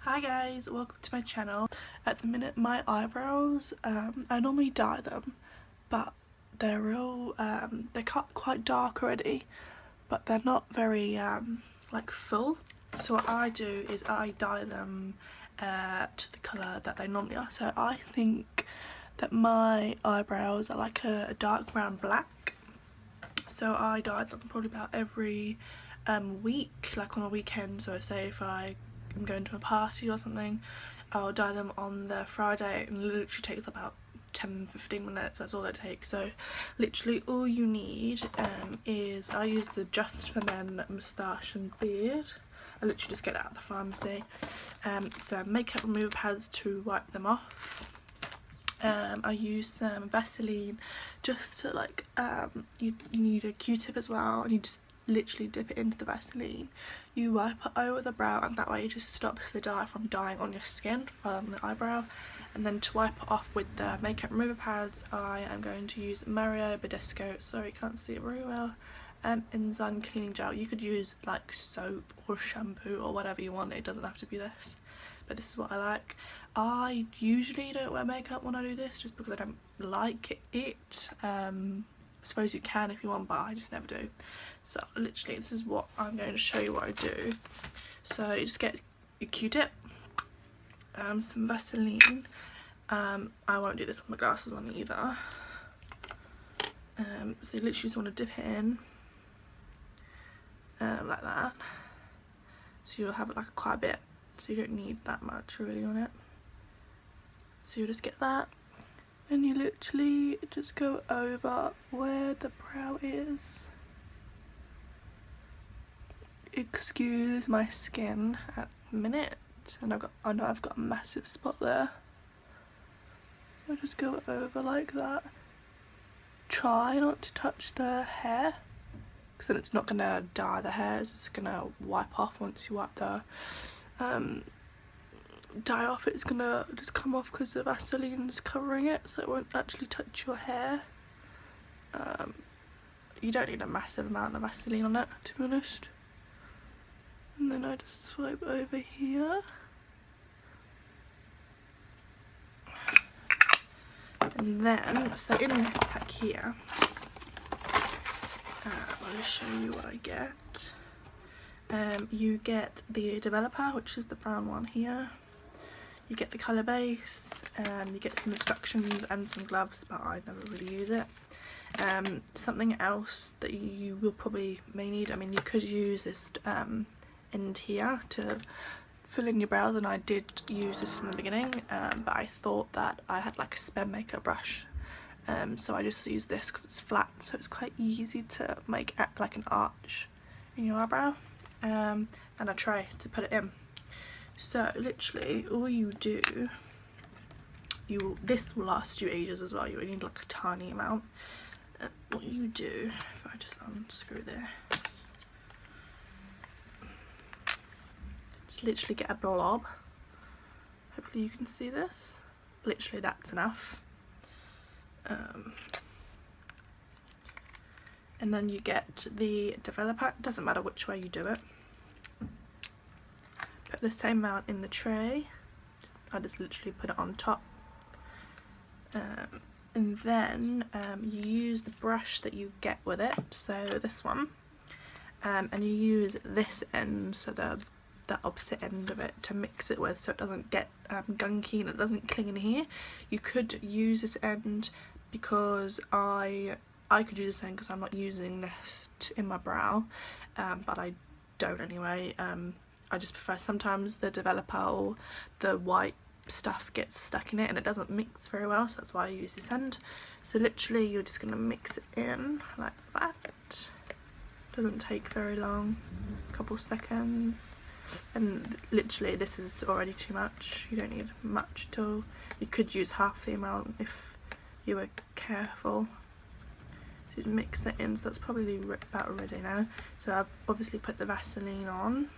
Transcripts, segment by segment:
Hi guys, welcome to my channel. At the minute my eyebrows, I normally dye them, but they're they're quite dark already, but they're not very like full. So what I do is I dye them to the colour that they normally are. So I think that my eyebrows are like a dark brown black. So I dye them probably about every week, like on a weekend. So say if I'm going to a party or something, I'll dye them on the Friday, and it literally takes about 10-15 minutes. That's all it takes. So literally all you need is, I use the Just for Men moustache and beard. I literally just get it out of the pharmacy. So makeup remover pads to wipe them off. I use some Vaseline just to like, you need a Q-tip as well, and you just literally dip it into the Vaseline. You wipe it over the brow, and that way it just stops the dye from dyeing on your skin rather than the eyebrow. And then to wipe it off with the makeup remover pads, I am going to use Mario Badescu, sorry can't see it very well, Enzyme cleaning gel. You could use like soap or shampoo or whatever you want, it doesn't have to be this, but this is what I like. I usually don't wear makeup when I do this just because I don't like it. I suppose you can if you want, but I just never do. So literally this is what I'm going to show you what I do. So you just get your Q-tip, some Vaseline. I won't do this with my glasses on either. So you literally just want to dip it in like that. So you'll have like quite a bit, so you don't need that much really on it. So you just get that, and you literally just go over where the brow is. Excuse my skin at the minute, and I know I've got a massive spot there. I just go over like that. Try not to touch the hair, because then it's not gonna dye the hair, it's just gonna wipe off. Once you wipe the dye off, it's gonna just come off because the Vaseline's covering it, so it won't actually touch your hair. You don't need a massive amount of Vaseline on it, to be honest. And then I just swipe over here, and then so in this pack here, I'll just show you what I get. You get the developer, which is the brown one here. You get the colour base, you get some instructions and some gloves, but I never really use it. Something else that you will probably may need, I mean you could use this end here to fill in your brows, and I did use this in the beginning, but I thought that I had like a spare makeup brush, so I just use this because it's flat, so it's quite easy to make like an arch in your eyebrow, and a tray to put it in. So literally all you do, this will last you ages as well, you only need like a tiny amount. What you do, if I just unscrew this, just literally get a blob, hopefully you can see this, literally that's enough. And then you get the developer, it doesn't matter which way you do it. Put the same amount in the tray, I just literally put it on top, and then you use the brush that you get with it, so this one, and you use this end, so the opposite end of it, to mix it with so it doesn't get gunky and it doesn't cling in here. You could use this end, because I could use this end because I'm not using this in my brow, but I don't anyway. I just prefer, sometimes the developer or the white stuff gets stuck in it and it doesn't mix very well, so that's why I use this end. So literally you're just going to mix it in like that. Doesn't take very long, a couple seconds, and literally this is already too much, you don't need much at all. You could use half the amount if you were careful. So you mix it in, so that's probably about ready now. So I've obviously put the Vaseline on.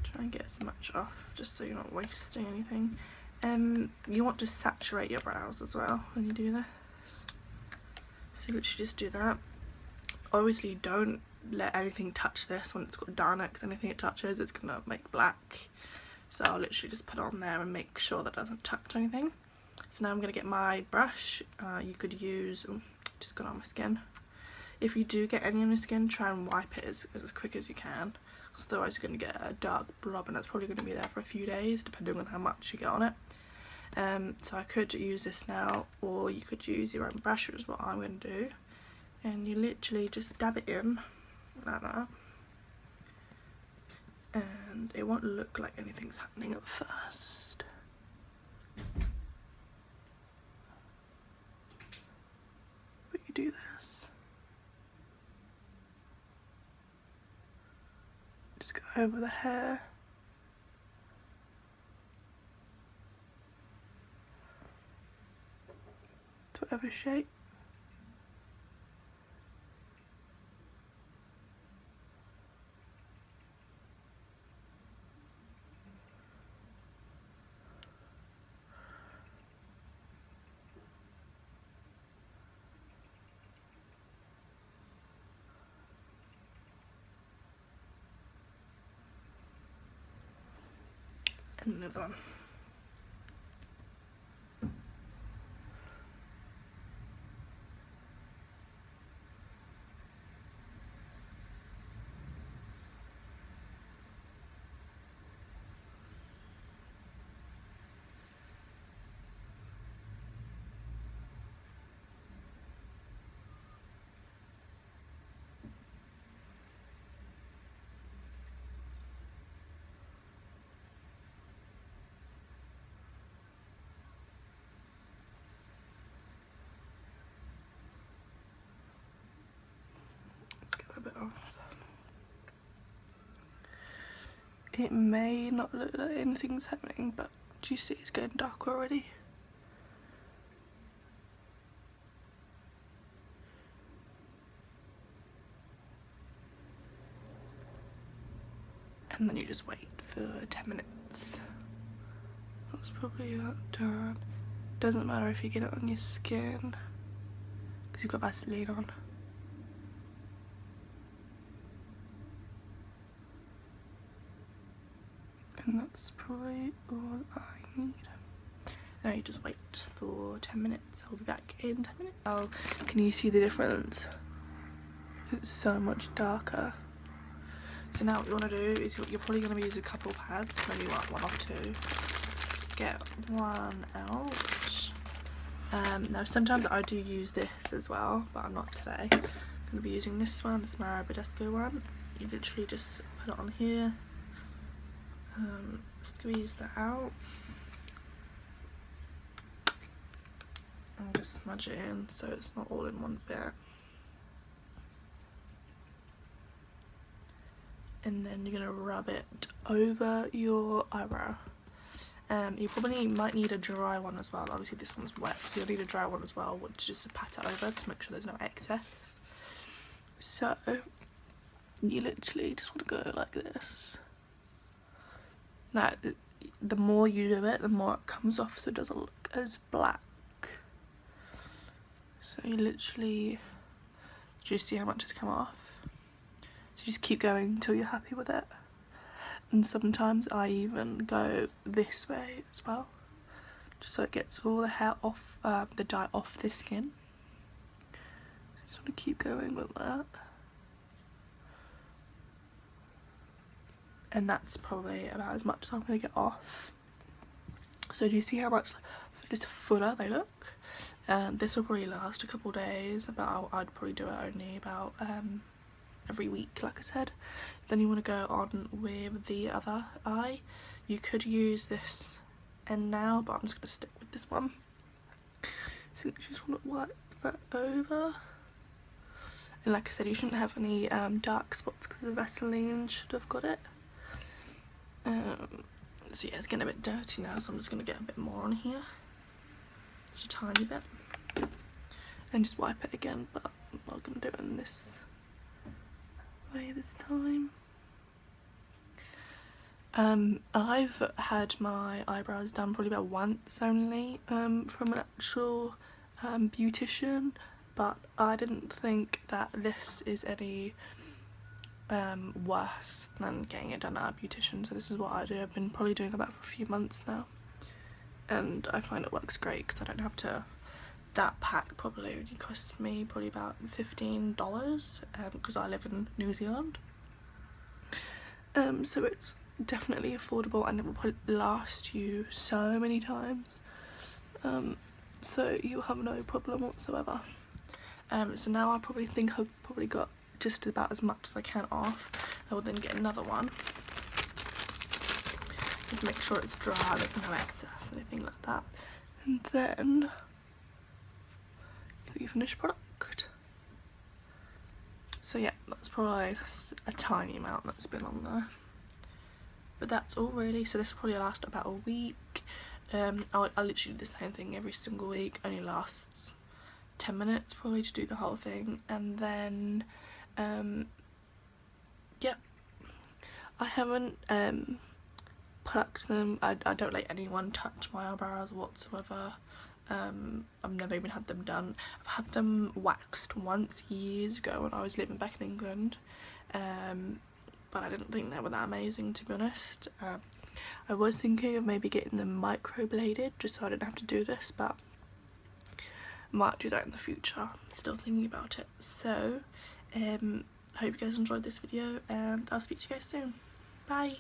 Try and get as much off just so you're not wasting anything. You want to saturate your brows as well when you do this, so literally just do that. Obviously don't let anything touch this when it's got dye on it, because anything it touches it's gonna make black. So I'll literally just put it on there and make sure that it doesn't touch anything. So now I'm going to get my brush. You could use, just got on my skin. If you do get any on your skin, try and wipe it as quick as you can, because otherwise you're going to get a dark blob, and that's probably going to be there for a few days depending on how much you get on it. So I could use this now, or you could use your own brush, which is what I'm going to do. And you literally just dab it in like that, and it won't look like anything's happening at first. But you do this. Just go over the hair. To whatever shape. And another one. Bit off. It may not look like anything's happening, but do you see it's getting dark already? And then you just wait for 10 minutes. That's probably about done. Doesn't matter if you get it on your skin, because you've got Vaseline on. And that's probably all I need. Now you just wait for 10 minutes. I'll be back in 10 minutes. Oh, can you see the difference? It's so much darker. So now what you want to do is you're probably going to use a couple pads, maybe one or two. Just get one out. Now sometimes I do use this as well, but I'm not today. I'm going to be using this one, this Marabadesco one. You literally just put it on here. Squeeze that out and just smudge it in so it's not all in one bit. And then you're going to rub it over your eyebrow. You probably might need a dry one as well. Obviously this one's wet, so you'll need a dry one as well, to just pat it over to make sure there's no excess. So you literally just want to go like this. Now, the more you do it, the more it comes off, so it doesn't look as black. So you literally, do you see how much has come off? So you just keep going until you're happy with it. And sometimes I even go this way as well, just so it gets all the hair off, the dye off the skin. So you just want to keep going with that. And that's probably about as much as I'm going to get off. So do you see how much just fuller they look? This will probably last a couple days, but I'd probably do it only about every week, like I said. Then you want to go on with the other eye. You could use this end now, but I'm just going to stick with this one. So you just want to wipe that over. And like I said, you shouldn't have any dark spots because the Vaseline should have got it. So yeah, it's getting a bit dirty now, so I'm just going to get a bit more on here. Just a tiny bit. And just wipe it again, but I'm not going to do it in this way this time. I've had my eyebrows done probably about once only from an actual beautician, but I didn't think that this is any worse than getting it done at a beautician, so this is what I do. I've been probably doing about for a few months now, and I find it works great because I don't have to. That pack probably only cost me probably about $15 because I live in New Zealand, so it's definitely affordable and it will probably last you so many times, so you have no problem whatsoever. So now I probably think I've probably got just about as much as I can off. I will then get another one, just make sure it's dry, there's no excess, anything like that, and then your finished product. So yeah, that's probably just a tiny amount that's been on there, but that's all really. So this will probably last about a week. I literally do the same thing every single week, only lasts 10 minutes probably to do the whole thing, and then yeah, I haven't plucked them. I don't let anyone touch my eyebrows whatsoever. I've never even had them done. I've had them waxed once years ago when I was living back in England, but I didn't think they were that amazing, to be honest. I was thinking of maybe getting them microbladed just so I didn't have to do this, but might do that in the future. Still thinking about it. So I hope you guys enjoyed this video, and I'll speak to you guys soon. Bye.